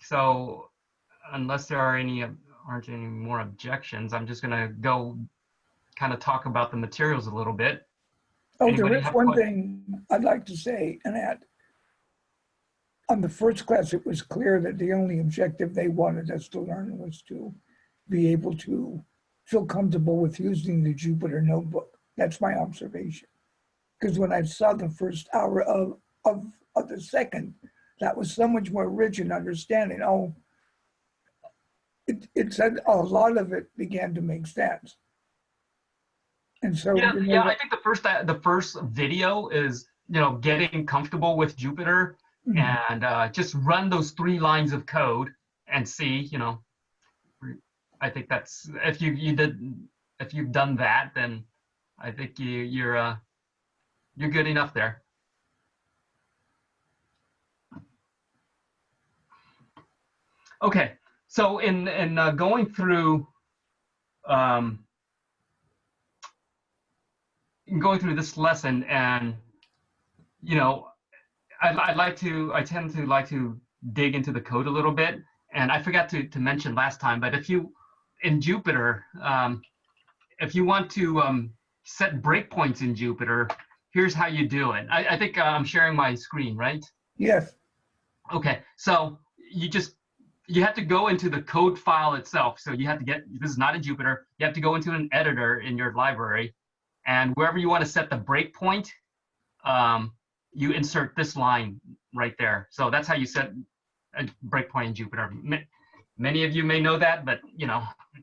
So unless there are aren't any more objections, I'm just going to go kind of talk about the materials a little bit. Oh, Anybody there is have one thing I'd like to say, and that on the first class, it was clear that the only objective they wanted us to learn was to be able to feel comfortable with using the Jupyter notebook. That's my observation. Because when I saw the first hour of the second, that was so much more rich in understanding. Oh, it said a lot of it began to make sense. And so, yeah, yeah, I think the first video is, getting comfortable with Jupyter, and just run those 3 lines of code and see, I think that's, if you've done that, then I think you're good enough there. Okay, so in going through this lesson, and I tend to like to dig into the code a little bit, and I forgot to mention last time, but if you in Jupyter, if you want to set breakpoints in Jupyter, here's how you do it. I think I'm sharing my screen, right? yes. Okay, so you have to go into the code file itself. So you have to this is not in Jupyter, you have to go into an editor in your library, and wherever you want to set the breakpoint, you insert this line right there. So that's how you set a breakpoint in Jupyter. Many of you may know that, but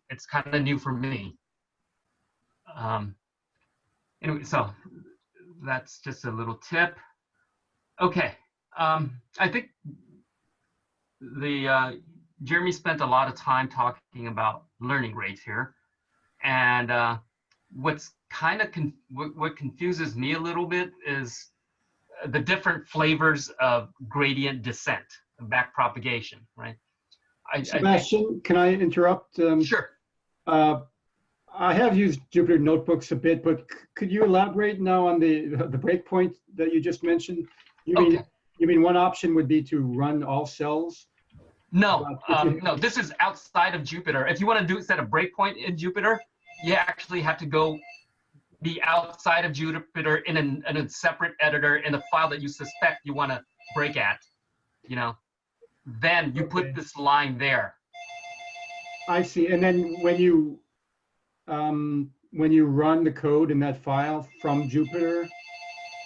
it's kind of new for me. Anyway, so that's just a little tip. Okay, I think Jeremy spent a lot of time talking about learning rates here, and what's kind of what confuses me a little bit is the different flavors of gradient descent, backpropagation, right? Sebastian, can I interrupt? Sure. I have used Jupyter Notebooks a bit, but could you elaborate now on the breakpoint that you just mentioned? You mean one option would be to run all cells? No, no, this is outside of Jupyter. If you want to set a breakpoint in Jupyter, you actually have to be outside of Jupyter in a separate editor in a file that you suspect you want to break at, then you put this line there. I see. And then when you run the code in that file from Jupyter,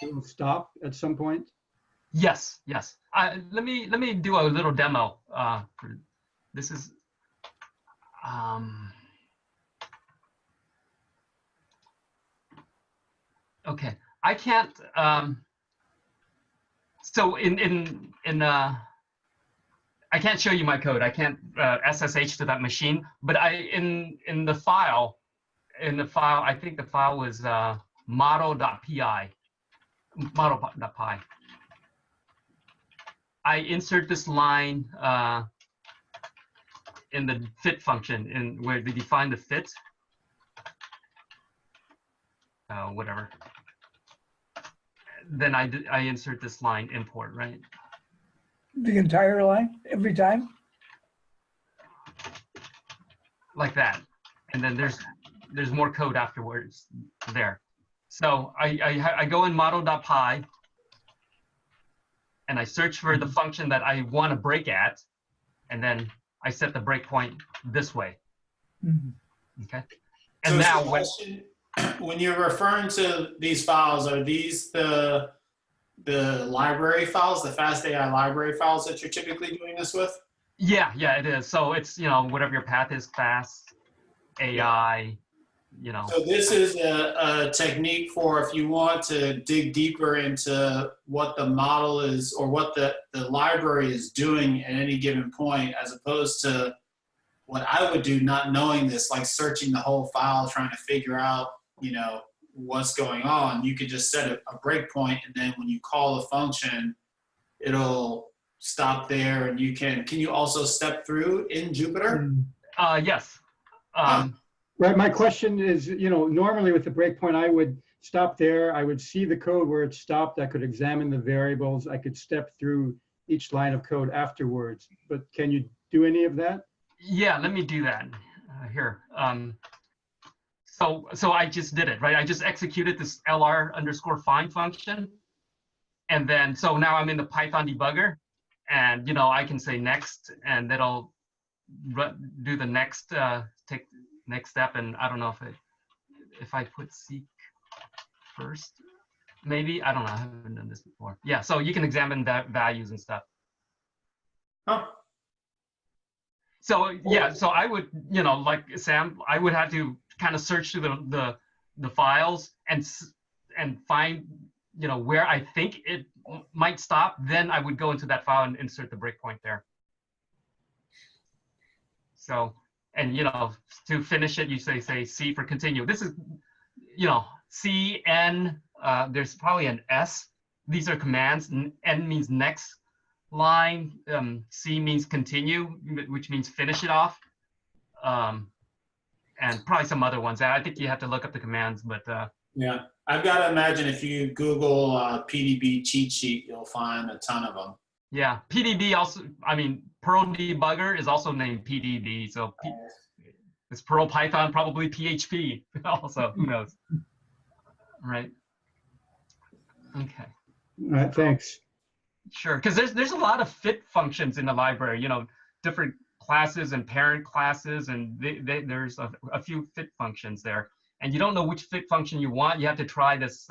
it will stop at some point? Yes, yes. Let me do a little demo. This is okay. I can't. So I can't show you my code. I can't SSH to that machine. But in the file, I think the file was model.py. Model.py. I insert this line in the fit function, where they define the fit. Whatever. Then I insert this line import, right? The entire line every time? Like that. And then there's more code afterwards there. So I go in model.py, and I search for the function that I want to break at, and then I set the breakpoint this way. Okay. And so now when you're referring to these files, are these the library files, the Fast.ai library files that you're typically doing this with? Yeah, it is. So it's whatever your path is, Fast.ai. So this is a technique for if you want to dig deeper into what the model is or what the library is doing at any given point, as opposed to what I would do not knowing this, like searching the whole file, trying to figure out, what's going on. You could just set a breakpoint, and then when you call the function, it'll stop there, and can you also step through in Jupyter? Yes. Right. My question is, normally with the breakpoint, I would stop there. I would see the code where it stopped. I could examine the variables. I could step through each line of code afterwards, but can you do any of that? Yeah, let me do that here. So I just did it, right? I just executed this LR_find function. And then, so now I'm in the Python debugger, and I can say next, and that'll do the next, take next step. And I don't know if I put seek first, maybe, I don't know, I haven't done this before. Yeah, so you can examine that values and stuff. Huh. So yeah, so I would, like Sam, I would have to kind of search through the files and find, where I think it might stop. Then I would go into that file and insert the breakpoint there. So, and to finish it, you say C for continue. This is, C, N, there's probably an S. These are commands. N means next line. C means continue, which means finish it off. And probably some other ones. I think you have to look up the commands, but yeah, I've got to imagine if you Google PDB cheat sheet, you'll find a ton of them. Yeah, PDB also, I mean, Perl debugger is also named PDB. So it's Perl, Python, probably PHP also, who knows? Right. Okay. All right, thanks. Sure, because there's a lot of fit functions in the library, different classes and parent classes, and there's a few fit functions there. And you don't know which fit function you want. You have to try this,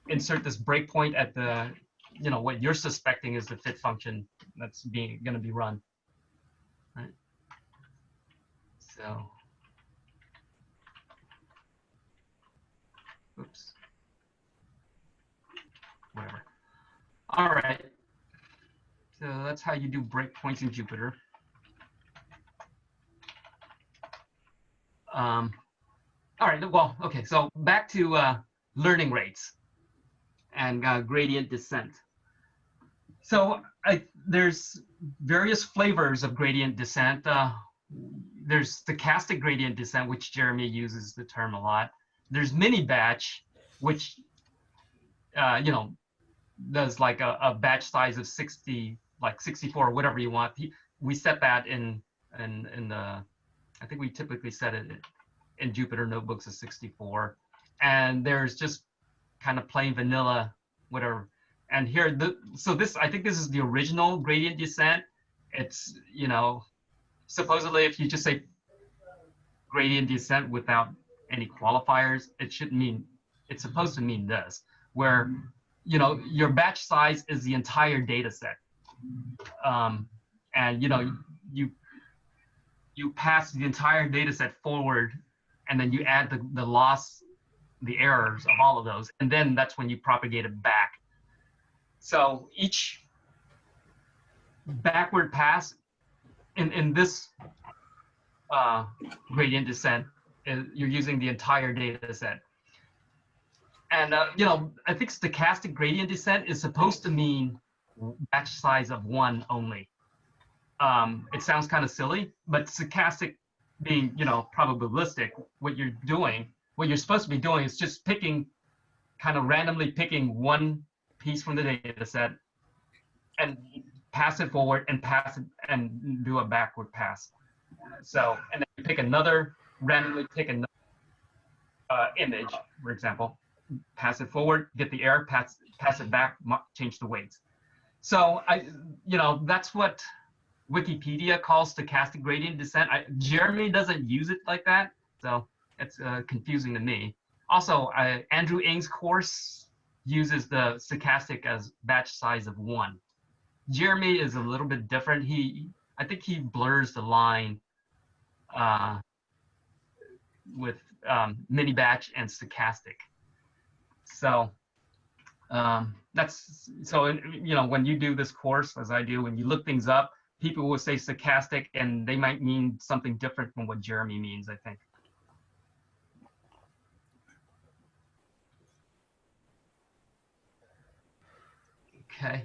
insert this breakpoint at the, what you're suspecting is the fit function that's going to be run. Right. So, oops. Whatever. All right. So that's how you do breakpoints in Jupyter. All right, well, okay, so back to learning rates and gradient descent. So there's various flavors of gradient descent. There's stochastic gradient descent, which Jeremy uses the term a lot. There's mini batch, which, does like a batch size of 60, like 64 or whatever you want. We set that in the, I think we typically set it in Jupyter notebooks as 64. And there's just kind of plain vanilla, whatever. And here, so this, I think this is the original gradient descent. It's, supposedly if you just say gradient descent without any qualifiers, it should mean, it's supposed to mean this, where, your batch size is the entire data set. And, you pass the entire data set forward, and then you add the loss, the errors of all of those, and then that's when you propagate it back. So each backward pass in this gradient descent, you're using the entire data set. And, I think stochastic gradient descent is supposed to mean batch size of 1 only. It sounds kind of silly, but stochastic being, probabilistic, what you're supposed to be doing is just kind of randomly picking one piece from the data set and pass it forward and pass it and do a backward pass. So, and then you pick randomly pick another image, for example, pass it forward, get the error, pass it back, change the weights. So that's what Wikipedia calls stochastic gradient descent. Jeremy doesn't use it like that, so it's confusing to me. Also, Andrew Ng's course uses the stochastic as batch size of 1. Jeremy is a little bit different. I think he blurs the line with mini batch and stochastic. So that's, so when you do this course, as I do, when you look things up, people will say stochastic and they might mean something different from what Jeremy means, I think. Okay.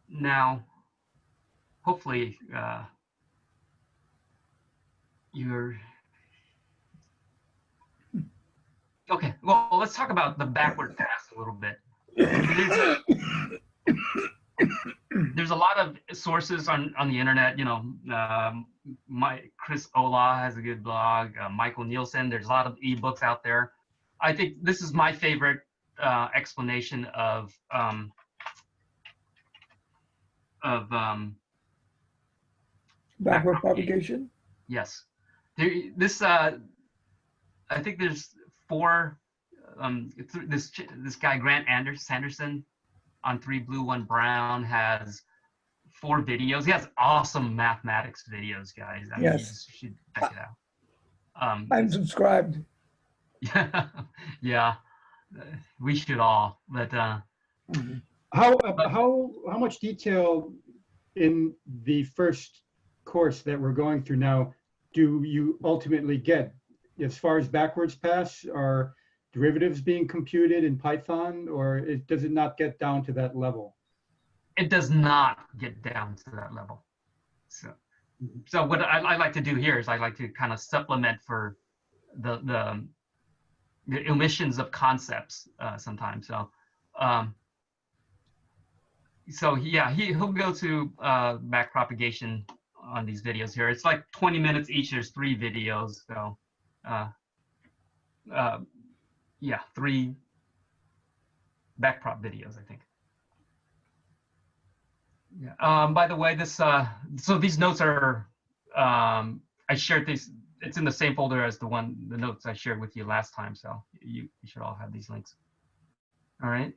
Now, hopefully you're, okay, well, let's talk about the backward pass a little bit. there's a lot of sources on the internet. You know, Chris Olah has a good blog. Michael Nielsen. There's a lot of ebooks out there. I think this is my favorite explanation of Backward propagation? Yes. This I think there's four. This guy Grant Sanderson on 3 Blue 1 Brown has 4 videos. He has awesome mathematics videos, guys. I mean, Yes. you should check it out. I'm subscribed. Yeah, yeah, we should all. But How much detail in the first course that we're going through now do you ultimately get as far as backwards pass? Are derivatives being computed in Python, or does it not get down to that level? it does not get down to that level. So what I like to do here is I like to kind of supplement for the omissions of concepts sometimes. So yeah, he'll go to backpropagation on these videos here. It's like 20 minutes each. There's 3 videos. So yeah, 3 backprop videos, I think. Yeah. By the way, this so these notes are I shared these. It's in the same folder as the notes I shared with you last time. So you should all have these links. All right.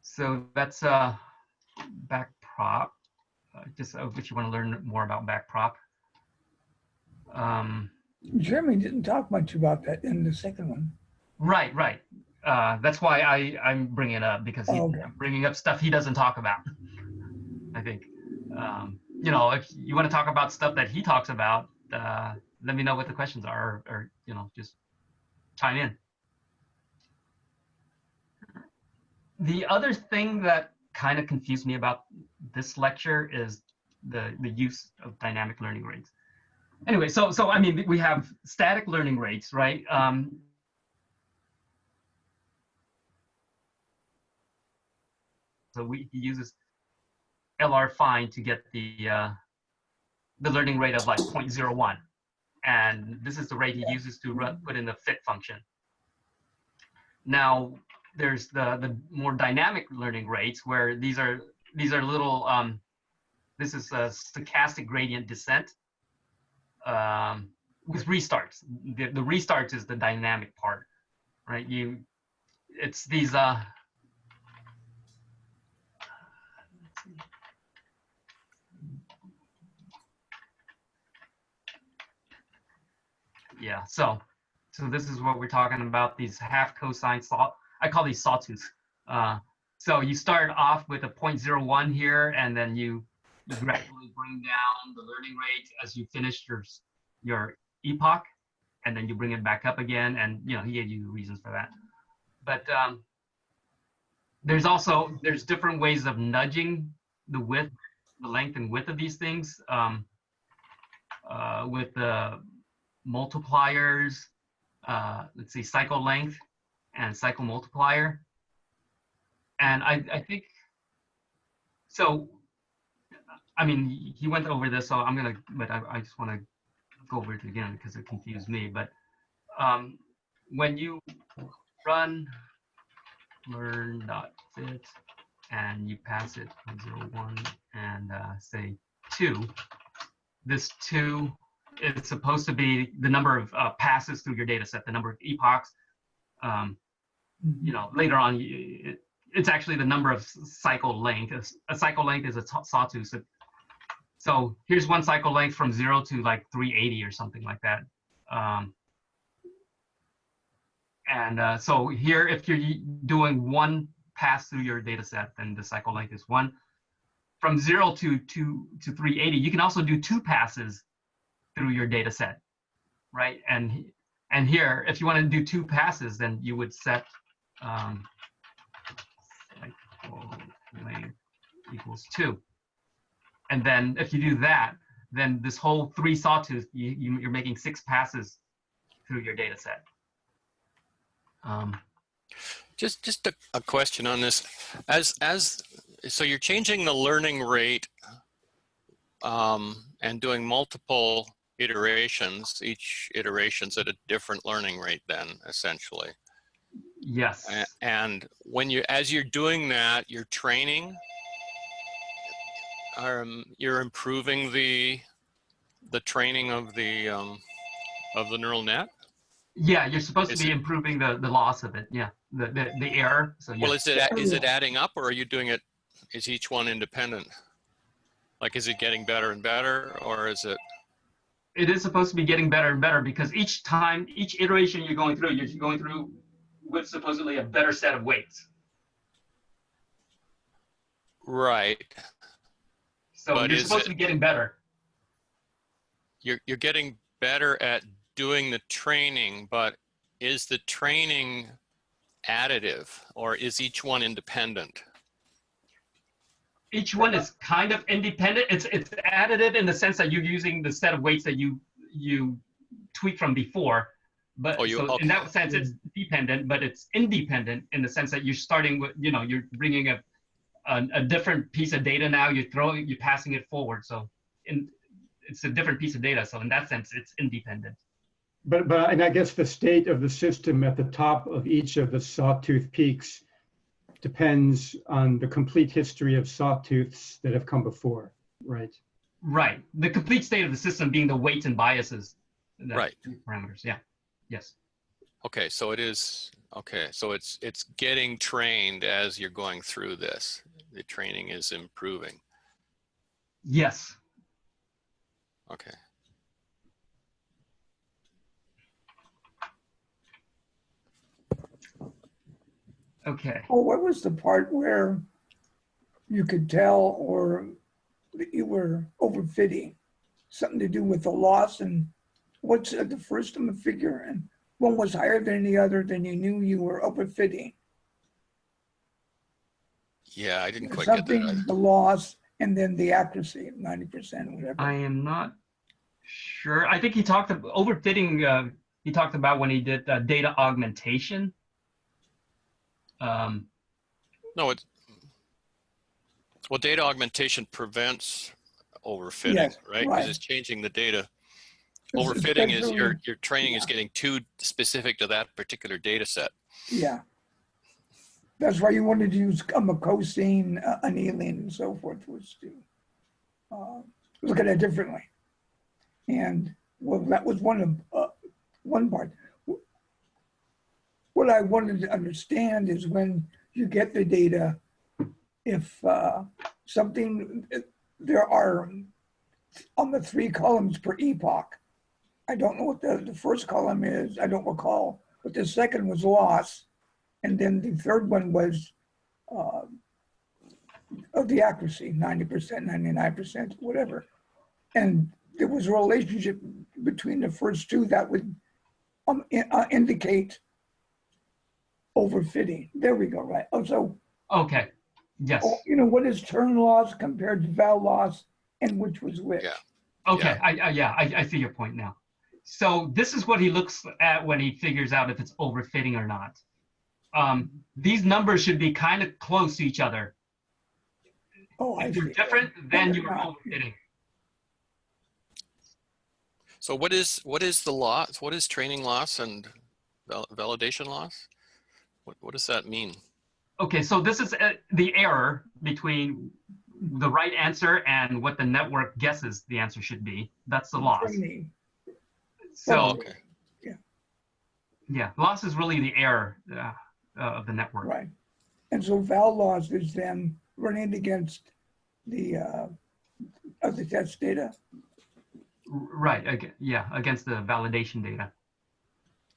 So that's backprop. Just if you want to learn more about backprop. Jeremy didn't talk much about that in the second one. Right. That's why I'm bringing it up, because he's bringing up stuff he doesn't talk about. I think, you know, if you want to talk about stuff that he talks about, let me know what the questions are, or you know, just chime in. The other thing that kind of confused me about this lecture is the use of dynamic learning rates. Anyway, so I mean, we have static learning rates, right? So he uses LR fine to get the learning rate of like 0.01, and this is the rate he uses to put in the fit function. Now there's the more dynamic learning rates, where these are little this is a stochastic gradient descent with restarts. The restarts is the dynamic part, right? It's these yeah, so this is what we're talking about, these half cosine I call these sawtooths. So you start off with a 0.01 here, and then you gradually bring down the learning rate as you finish your epoch, and then you bring it back up again, and you know, he gave you reasons for that. But there's different ways of nudging the width, the length and width of these things with the multipliers, let's see, cycle length and cycle multiplier. And I think, so, I mean, he went over this, so but I just want to go over it again because it confused me. But when you run learn.fit and you pass it 0.01 and say 2, this 2 is supposed to be the number of passes through your data set, the number of epochs. You know, later on, it's actually the number of cycle length. A cycle length is a sawtooth. So here's one cycle length from 0 to like 380 or something like that. So here, if you're doing 1 pass through your data set, then the cycle length is 1. From 0 to 380, you can also do 2 passes through your data set, right? And here, if you want to do 2 passes, then you would set length equals 2. And then if you do that, then this whole 3 sawtooth, you're making 6 passes through your data set. Just a question on this. So you're changing the learning rate and doing multiple iterations. Each iteration's at a different learning rate then, essentially. Yes. And when as you're doing that, you're training, you're improving the training of the neural net. Yeah, you're supposed to be improving the loss of it. Yeah, the error. So yeah. Well, is it adding up, or are you doing it? Is each one independent? Like, is it getting better and better, or is it? It is supposed to be getting better and better because each iteration you're going through with supposedly a better set of weights. Right. So but you're supposed to be getting better. You're getting better at doing the training, but is the training additive, or is each one independent? Each one is kind of independent. It's additive in the sense that you're using the set of weights that you tweak from before. But in that sense, it's dependent, but it's independent in the sense that you're starting with, you're bringing a different piece of data now. You're passing it forward. So it's a different piece of data. So in that sense, it's independent. But and I guess the state of the system at the top of each of the sawtooth peaks depends on the complete history of sawtooths that have come before, right? Right. The complete state of the system being the weights and biases. Right. Parameters. Yeah. Yes. Okay. So it is. Okay. So it's getting trained as you're going through this. The training is improving. Yes. Okay. Okay. Oh, what was the part where you could tell or that you were overfitting? Something to do with the loss, and what's at the first of the figure, and one was higher than the other, then you knew you were overfitting. Yeah, I didn't quite get that. Something, the loss, and then the accuracy, 90%, whatever. I am not sure. I think he talked about overfitting. He talked about when he did data augmentation. No, well, data augmentation prevents overfitting, Yes, right? Because it's changing the data. Overfitting is your training is getting too specific to that particular data set. Yeah. That's why you wanted to use cosine, annealing, and so forth, was to look at it differently. And well, that was one part. What I wanted to understand is when you get the data, if there are on the 3 columns per epoch, I don't know what the first column is, I don't recall, but the second was loss, and then the third one was of the accuracy, 90%, 99%, whatever. And there was a relationship between the first two that would indicate overfitting. There we go, right? Oh, so. Okay, yes. What is turn loss compared to val loss, and which was which? Yeah. Okay, yeah. I see your point now. So this is what he looks at when he figures out if it's overfitting or not. These numbers should be kind of close to each other. Oh, if you're different, then you're overfitting. So what is the loss? What is training loss and validation loss? What does that mean? Okay, so this is the error between the right answer and what the network guesses the answer should be. That's the loss. So, yeah, loss is really the error of the network. Right. And so val loss is then running against the test data? Right, against the validation data.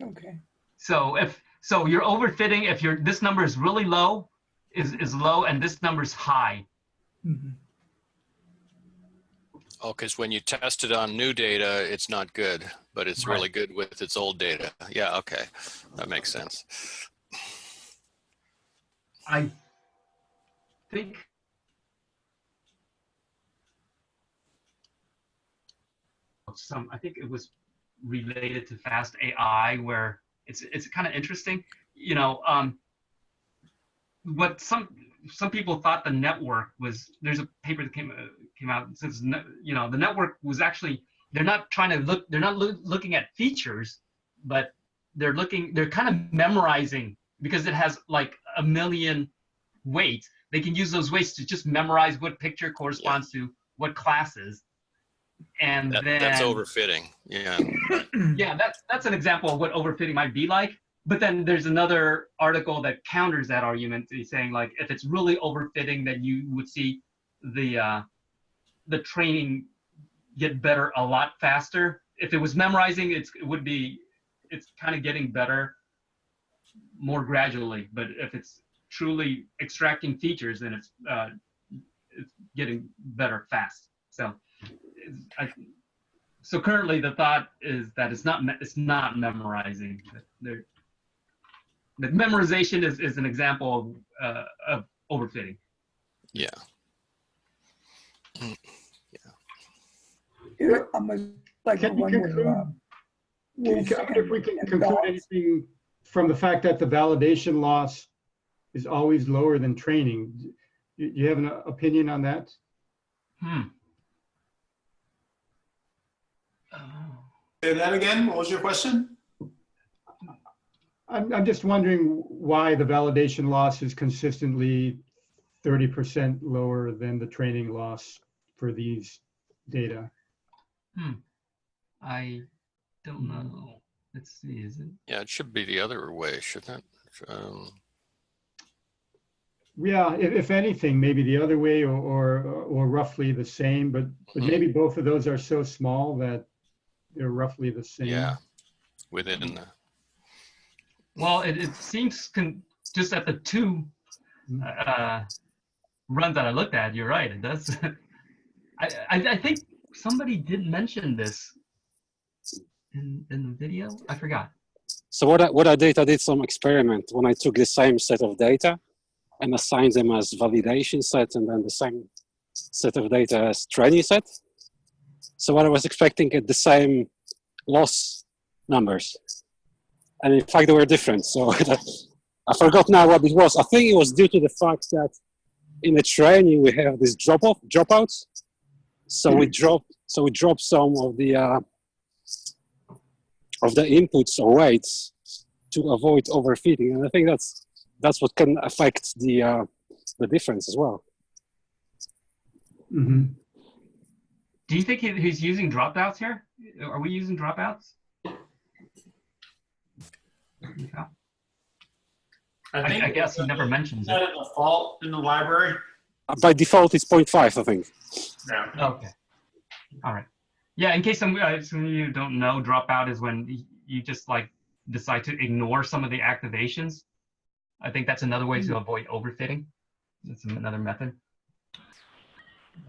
Okay. So so you're overfitting if this number is really low, is low, and this number is high. Mm-hmm. Oh, because when you test it on new data, it's not good, but it's really good with its old data. Yeah, okay, that makes sense. I think I think it was related to Fast.ai, where it's kind of interesting. what some people thought the network was. There's a paper that came out that says, you know, the network was actually, they're not trying to look, they're not looking at features, but they're kind of memorizing, because it has like a million weights. They can use those weights to just memorize what picture corresponds to what classes. And that's overfitting. Yeah. Yeah, that's an example of what overfitting might be like. But then there's another article that counters that argument, saying like, if it's really overfitting, then you would see the training get better a lot faster. If it was memorizing, it's kind of getting better more gradually. But if it's truly extracting features, then it's getting better fast. So currently the thought is that it's not memorizing. The memorization is an example of overfitting. Yeah. Yeah, I'm like the one with if we can conclude anything from the fact that the validation loss is always lower than training. Do you have an opinion on that? Say that again. What was your question? I'm just wondering why the validation loss is consistently 30% lower than the training loss for these data. I don't know. Let's see, is it? Yeah, it should be the other way, shouldn't it? Yeah, if anything, maybe the other way, or roughly the same, but maybe both of those are so small that they're roughly the same. Yeah, within the. Well, it seems just at the two runs that I looked at, you're right. It does. I think somebody did mention this in the video. I forgot. So what I did some experiment when I took the same set of data and assigned them as validation set, and then the same set of data as training set. So what I was expecting at the same loss numbers. And in fact, they were different. So I forgot now what it was. I think it was due to the fact that in the training we have this dropouts. So we drop some of the inputs or weights to avoid overfitting, and I think that's what can affect the difference as well. Mm-hmm. Do you think he's using dropouts here? Are we using dropouts? Yeah. I guess he never mentions it. Is that a default in the library? By default, it's 0.5, I think. Yeah. Okay. All right. Yeah, in case some of you don't know, dropout is when you just like decide to ignore some of the activations. I think that's another way to avoid overfitting. That's another method.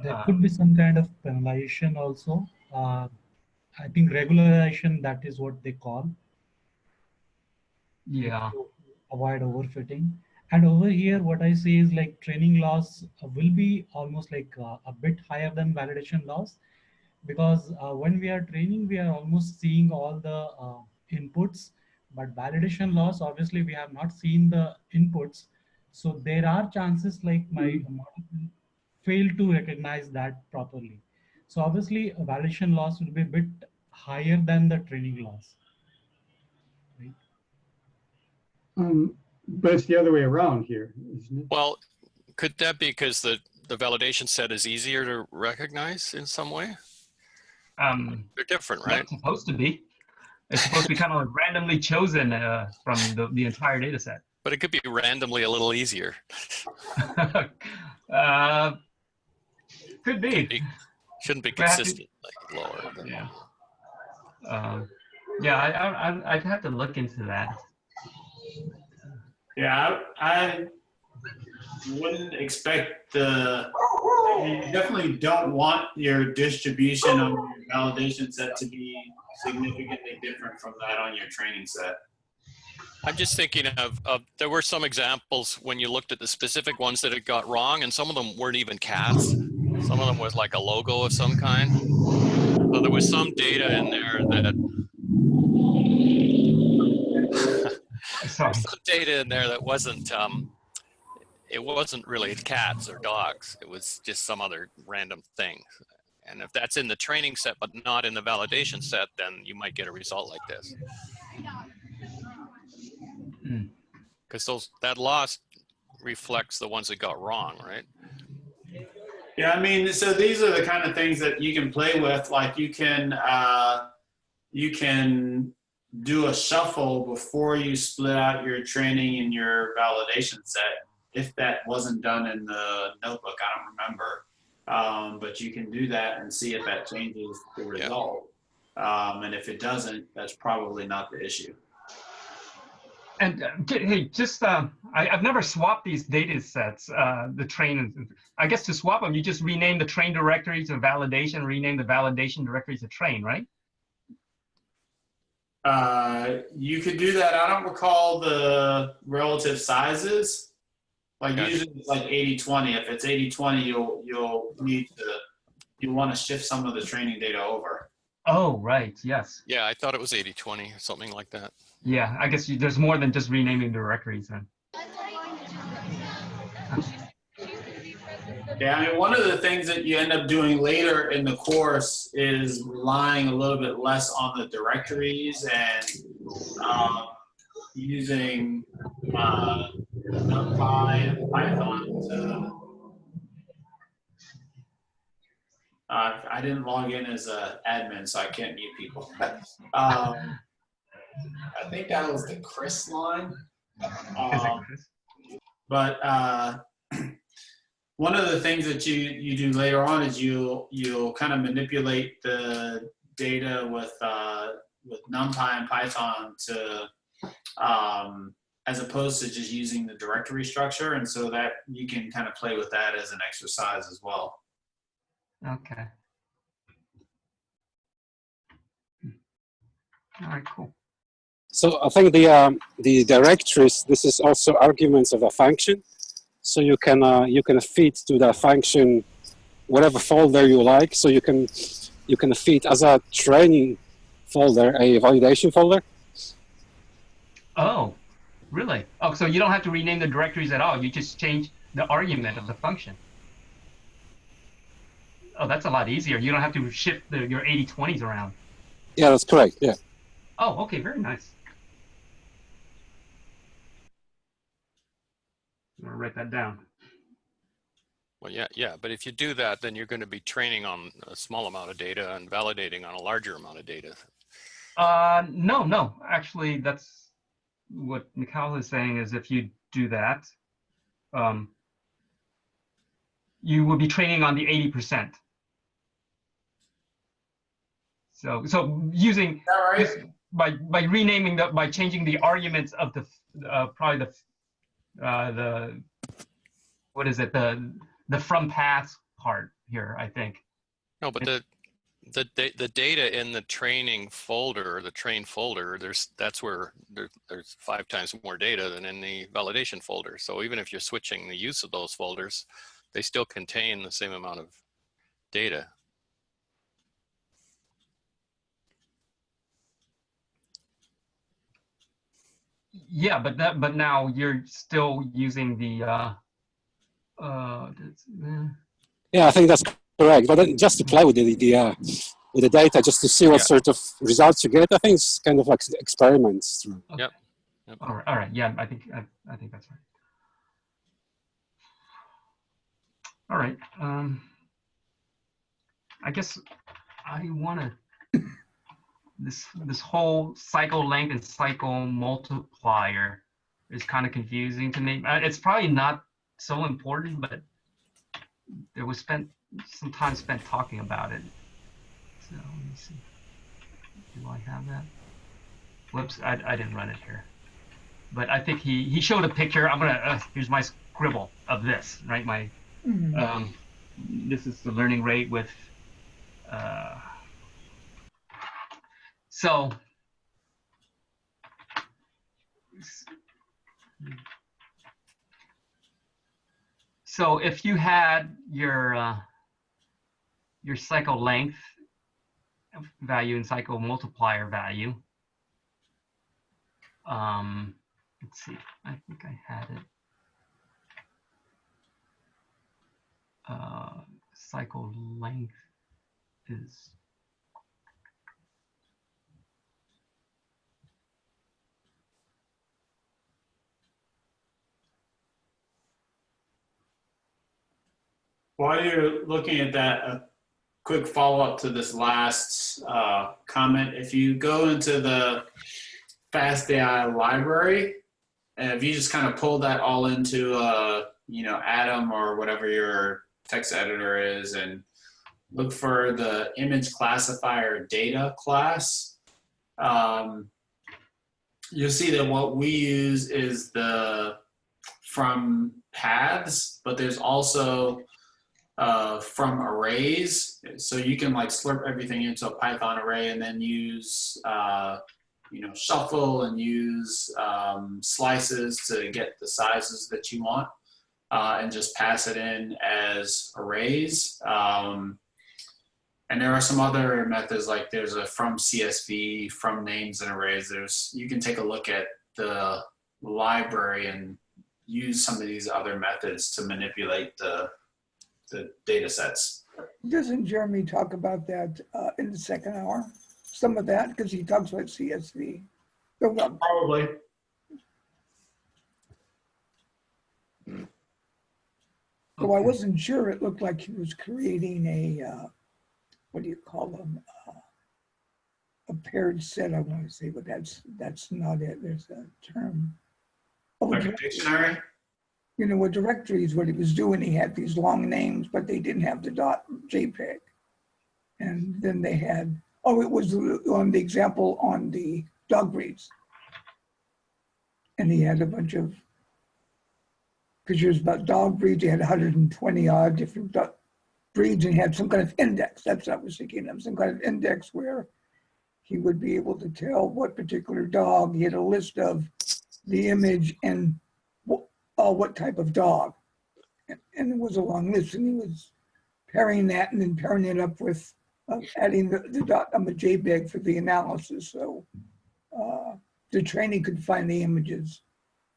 There could be some kind of penalization also. I think regularization, that is what they call. Yeah. To avoid overfitting. And over here, what I see is like training loss will be almost like a bit higher than validation loss, because when we are training, we are almost seeing all the inputs, but validation loss, obviously we have not seen the inputs. So there are chances like my model will fail to recognize that properly. So obviously a validation loss will be a bit higher than the training loss. Right? But it's the other way around here, isn't it? Well, could that be because the validation set is easier to recognize in some way? They're different, right? It's supposed to be. It's supposed to be kind of randomly chosen from the entire data set. But it could be randomly a little easier. Could be. Shouldn't be consistently lower. Yeah, I'd have to look into that. Yeah, I wouldn't expect you definitely don't want your distribution on your validation set to be significantly different from that on your training set. I'm just thinking of there were some examples when you looked at the specific ones that it got wrong, and some of them weren't even cats. Some of them was like a logo of some kind. So there was some data in there that Sorry. some data in there that wasn't it wasn't really cats or dogs. It was just some other random thing. And if that's in the training set, but not in the validation set, then you might get a result like this. Because that loss reflects the ones that got wrong, right? Yeah, I mean, so these are the kind of things that you can play with. Like you can do a shuffle before you split out your training and your validation set. If that wasn't done in the notebook, I don't remember. But you can do that and see if that changes the result. And if it doesn't, that's probably not the issue. And hey, just I've never swapped these data sets. The train, I guess to swap them, you just rename the train directory to validation, rename the validation directory to train, right? You could do that. I don't recall the relative sizes. Like usually it's like 80-20. If it's 80-20, you'll want to shift some of the training data over. Oh, right. Yes. Yeah, I thought it was 80-20 or something like that. Yeah, I guess there's more than just renaming directories then. Yeah, I mean, one of the things that you end up doing later in the course is relying a little bit less on the directories and using NumPy and Python to. I didn't log in as an admin, so I can't mute people. I think that was the Chris line. But one of the things that you do later on is you'll kind of manipulate the data with NumPy and Python to as opposed to just using the directory structure, and so that you can kind of play with that as an exercise as well. Okay. All right, cool. So I think the directories, this is also arguments of a function. So you can feed to the function whatever folder you like. So you can feed as a training folder a validation folder. Oh, really? Oh, so you don't have to rename the directories at all. You just change the argument of the function. Oh, that's a lot easier. You don't have to shift your 80-20s around. Yeah, that's correct. Yeah. Oh, okay, very nice. I'm gonna write that down. Well, yeah, but if you do that, then you're going to be training on a small amount of data and validating on a larger amount of data. No. Actually, that's what Mikhail is saying. Is if you do that, you will be training on the 80%. So using by renaming by changing the arguments of the probably the what is it, the from paths part here, I think. No, but the data in the training folder, or the train folder, that's where there's 5 times more data than in the validation folder. So even if you're switching the use of those folders, they still contain the same amount of data. Yeah, but now you're still using the Yeah, I think that's correct. But then just to play with the data, just to see what sort of results you get, I think it's kind of like experiments. Okay. Yep. All right. Yeah, I think that's right. All right. I guess I want to. This whole cycle length and cycle multiplier is kind of confusing to me. It's probably not so important, but there was some time spent talking about it. So let me see. Do I have that? Whoops, I didn't run it here. But I think he showed a picture. I'm gonna here's my scribble of this, right? My this is the learning rate with so if you had your cycle length value and cycle multiplier value, let's see, I think I had it. cycle length is. While you're looking at that, a quick follow-up to this last comment. If you go into the Fast.ai library, and if you just kind of pull that all into Atom or whatever your text editor is, and look for the image classifier data class, you'll see that what we use is the from paths, but there's also from arrays. So you can like slurp everything into a Python array and then use shuffle and use slices to get the sizes that you want, and just pass it in as arrays. And there are some other methods, like there's a from CSV, from names and arrays. You can take a look at the library and use some of these other methods to manipulate the data sets. Doesn't Jeremy talk about that in the second hour? Some of that, because he talks about CSV. Probably. So I wasn't sure. It looked like he was creating a, what do you call them? A paired set, I want to say, but that's not it. There's a term. Like a dictionary? You know, a directory is what he was doing. He had these long names, but they didn't have the .jpeg. And then they had, it was on the example on the dog breeds. And he had a bunch of pictures about dog breeds. He had 120 odd different breeds, and he had some kind of index. That's what I was thinking of, some kind of index where he would be able to tell what particular dog. He had a list of the image and what type of dog. And it was a long list, and he was pairing that and then pairing it up with adding the dot on the JPEG for the analysis. So the training could find the images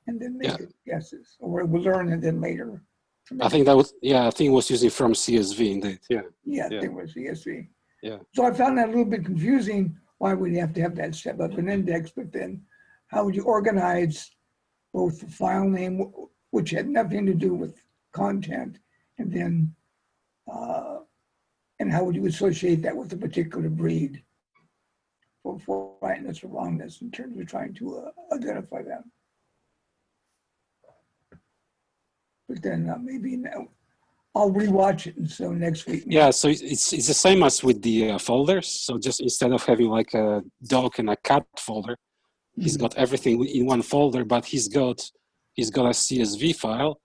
and then make guesses, or it would learn and then later. I think that was, I think it was using from CSV indeed. Yeah, I think it was CSV. Yeah. So I found that a little bit confusing. Why would you have to have that step up an index? But then how would you organize both the file name, which had nothing to do with content, and then, and how would you associate that with a particular breed for rightness or wrongness in terms of trying to identify them? But then maybe now I'll rewatch it, and so next week. Yeah, so it's the same as with the folders. So just instead of having like a dog and a cat folder, he's got everything in one folder, but he's got a CSV file,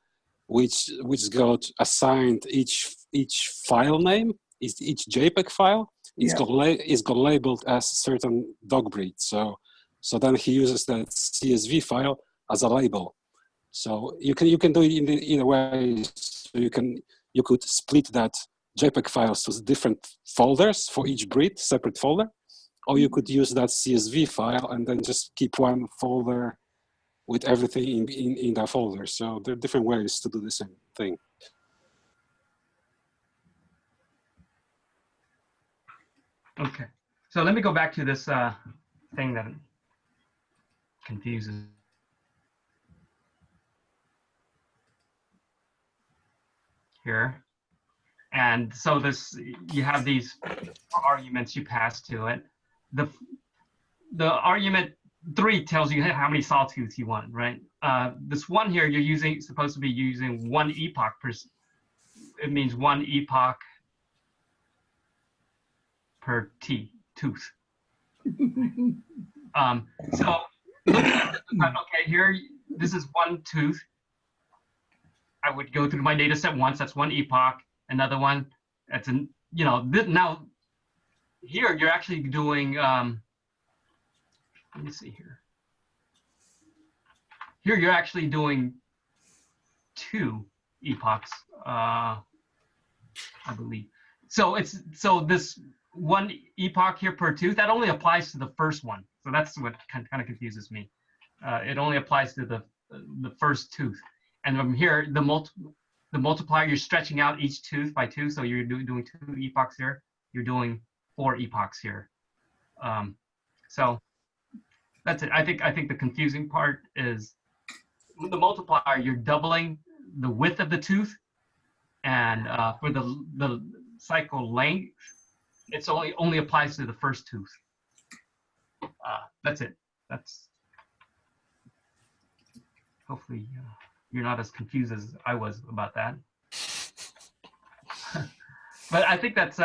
which got assigned each file name, each JPEG file. It's got labeled as certain dog breed. So then he uses that CSV file as a label. So you can do it in either way. So you could split that JPEG files to different folders for each breed, separate folder, or you could use that CSV file and then just keep one folder with everything in that folder. So there are different ways to do the same thing. Okay, so let me go back to this thing that confuses. Here. And so you have these arguments you pass to it. The argument 3 tells you how many sawtooths you want, right? This one here, you're supposed to be using one epoch per, it means one epoch per tooth. So look at it, okay, here, this is one tooth. I would go through my data set once, that's one epoch. Another one, that's now here you're actually doing, let me see here. Here you're actually doing 2 epochs, I believe. So this one epoch here per tooth, that only applies to the first one. So that's what kind of confuses me. It only applies to the first tooth. And from here, the multiplier, you're stretching out each tooth by 2. So you're doing 2 epochs here. You're doing 4 epochs here. So that's it. I think the confusing part is with the multiplier, you're doubling the width of the tooth, and for the cycle length, it's only applies to the first tooth. That's it. That's hopefully you're not as confused as I was about that. But I think that's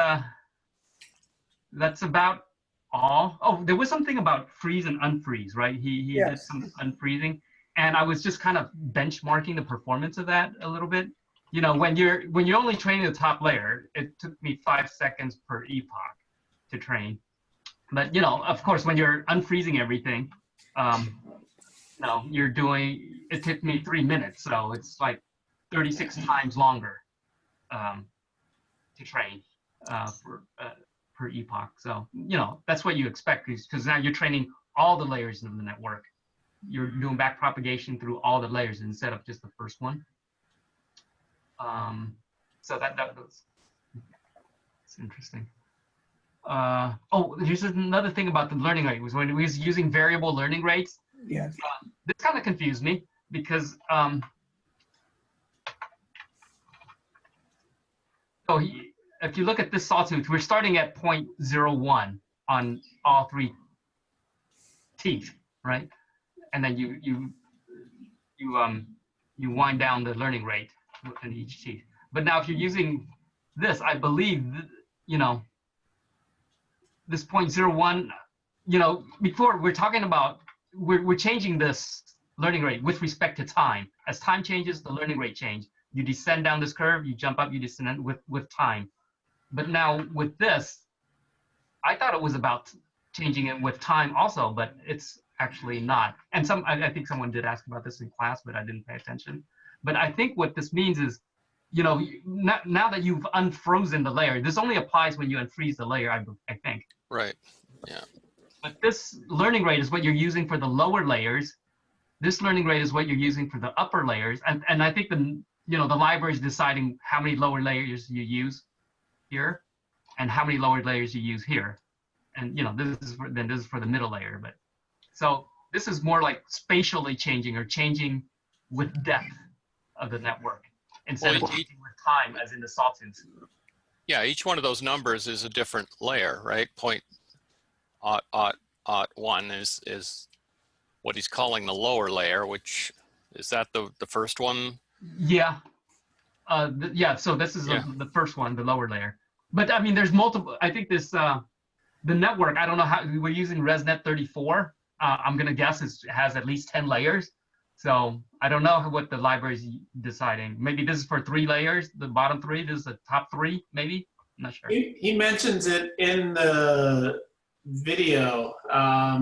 about all. Oh, there was something about freeze and unfreeze, right? He Yes. did some unfreezing, and I was just kind of benchmarking the performance of that a little bit. You know, when you're only training the top layer, it took me 5 seconds per epoch to train. But you know, of course, when you're unfreezing everything, you're doing. It took me 3 minutes, so it's like 36 times longer to train per epoch. So you know, that's what you expect, because now you're training all the layers in the network. You're doing back propagation through all the layers instead of just the first one. So it's interesting. Oh, here's another thing about the learning rate, was when we was using variable learning rates. Yes. This kind of confused me because if you look at this sawtooth, we're starting at 0.01 on all 3 teeth, right? And then you wind down the learning rate in each teeth. But now if you're using this, I believe, you know, this 0.01, you know, before we're talking about, we're changing this learning rate with respect to time. As time changes, the learning rate changes. You descend down this curve, you jump up, you descend with time. But now with this, I thought it was about changing it with time also, but it's actually not. And I think someone did ask about this in class, but I didn't pay attention. But I think what this means is, you know, now that you've unfrozen the layer, this only applies when you unfreeze the layer, I think. Right, yeah. But this learning rate is what you're using for the lower layers. This learning rate is what you're using for the upper layers. And I think the library is deciding how many lower layers you use here and how many lower layers you use here. And you know, this is for the middle layer. But so this is more like spatially changing, or changing with depth of the network instead of changing with time, as in the sawtooth. Yeah, each one of those numbers is a different layer, right? 0.01 is what he's calling the lower layer, which is that the first one? Yeah. Yeah, so this is the first one, the lower layer. But I mean, there's multiple. I think this, the network, I don't know how, we're using ResNet 34. I'm going to guess it has at least 10 layers. So I don't know what the library is deciding. Maybe this is for 3 layers, the bottom 3, this is the top 3, maybe? I'm not sure. He mentions it in the video. I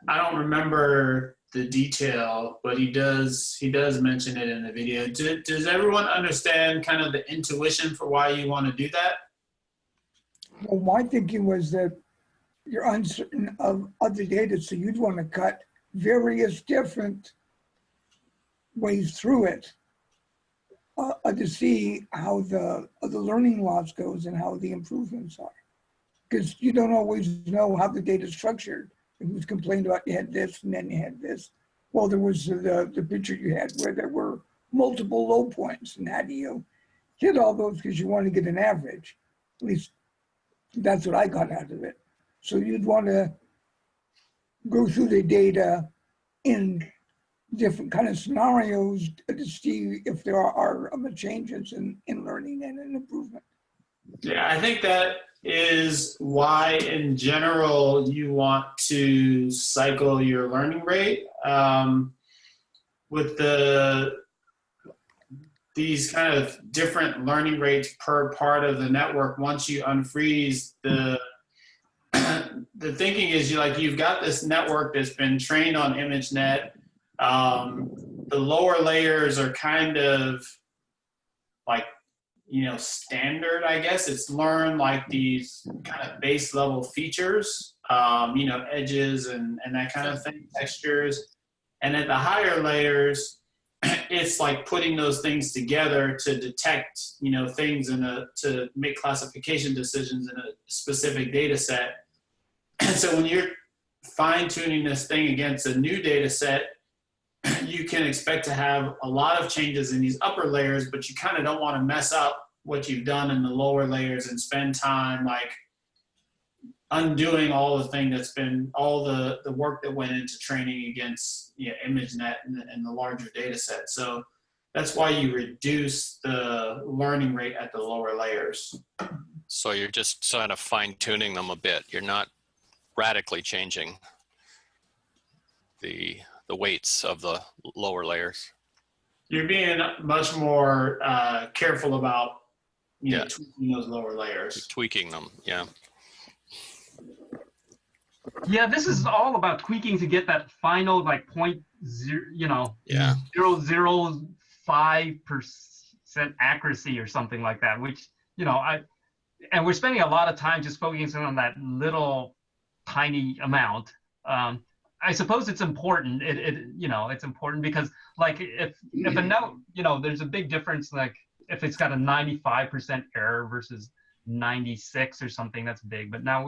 don't remember the detail, but he does mention it in the video. Does everyone understand kind of the intuition for why you want to do that? Well, my thinking was that you're uncertain of the data, so you'd want to cut various different ways through it to see how the learning loss goes and how the improvements are. Because you don't always know how the data is structured. It was complained about, you had this and then you had this. Well, there was the picture you had where there were multiple low points, and how do you hit all those, because you want to get an average. At least that's what I got out of it. So you'd want to go through the data in different kind of scenarios to see if there are changes in learning and in improvement. Yeah, I think that is why in general you want to cycle your learning rate. With these kind of different learning rates per part of the network, once you unfreeze the thinking is you've got this network that's been trained on ImageNet. The lower layers are kind of like, standard, I guess. It's learned like these kind of base level features, edges and that kind of thing, textures. And at the higher layers, it's like putting those things together to detect, things to make classification decisions in a specific data set. And so when you're fine-tuning this thing against a new data set, you can expect to have a lot of changes in these upper layers, but you kind of don't want to mess up what you've done in the lower layers and spend time like undoing all the thing that's been all the work that went into training against ImageNet and the larger data set. So that's why you reduce the learning rate at the lower layers. So you're just sort of fine tuning them a bit. You're not radically changing the weights of the lower layers. You're being much more careful about tweaking those lower layers. You're tweaking them, yeah. Yeah, this is all about tweaking to get that final like 0.005% accuracy or something like that, which, and we're spending a lot of time just focusing on that little tiny amount. I suppose it's important. It's important because like if a note, there's a big difference. Like if it's got a 95% error versus 96 or something, that's big. But now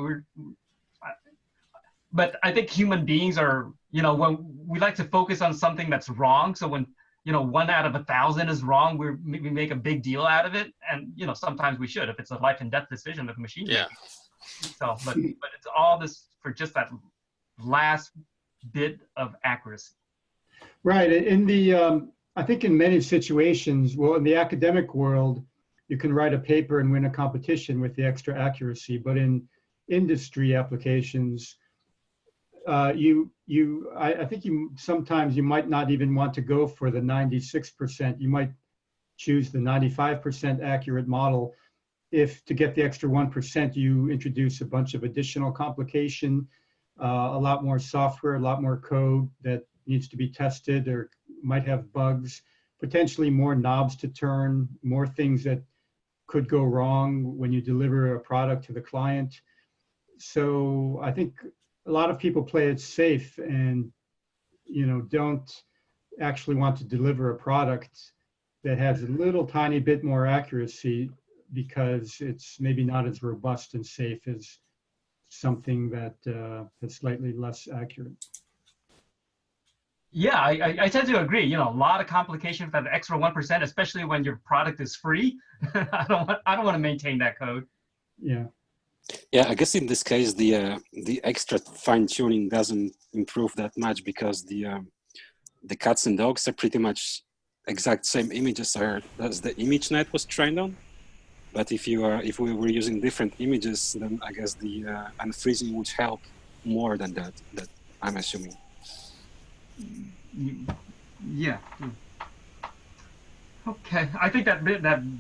but I think human beings are, when we like to focus on something that's wrong. So when 1 out of 1,000 is wrong, we make a big deal out of it, and sometimes we should if it's a life and death decision that the machine makes. So, but it's all this for just that last bit of accuracy. Right. In the, I think in many situations, well, in the academic world, you can write a paper and win a competition with the extra accuracy, but in industry applications, I think sometimes you might not even want to go for the 96%. You might choose the 95% accurate model. If to get the extra 1%, you introduce a bunch of additional complication, a lot more software, a lot more code that needs to be tested or might have bugs, potentially more knobs to turn, more things that could go wrong when you deliver a product to the client. So I think a lot of people play it safe and, don't actually want to deliver a product that has a little tiny bit more accuracy because it's maybe not as robust and safe as something that is slightly less accurate. Yeah, I tend to agree. A lot of complication for the extra 1%, especially when your product is free. I don't want to maintain that code. Yeah. Yeah, I guess in this case, the extra fine tuning doesn't improve that much because the cats and dogs are pretty much exact same images as the ImageNet was trained on. But if we were using different images, then I guess the unfreezing would help more than that I'm assuming. Yeah. Okay, I think that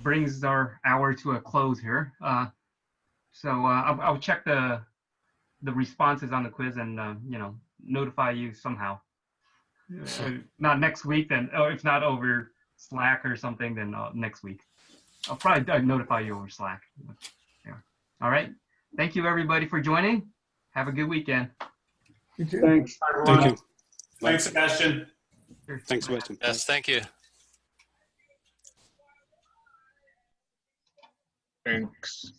brings our hour to a close here. So I'll check the responses on the quiz and notify you somehow. Not next week, then, or if not over Slack or something, then next week. I'll probably notify you over Slack. Yeah. All right. Thank you, everybody, for joining. Have a good weekend. You too. Thanks. Thank you. Thanks, Sebastian. Thanks, Sebastian. Yes, thank you. Thanks.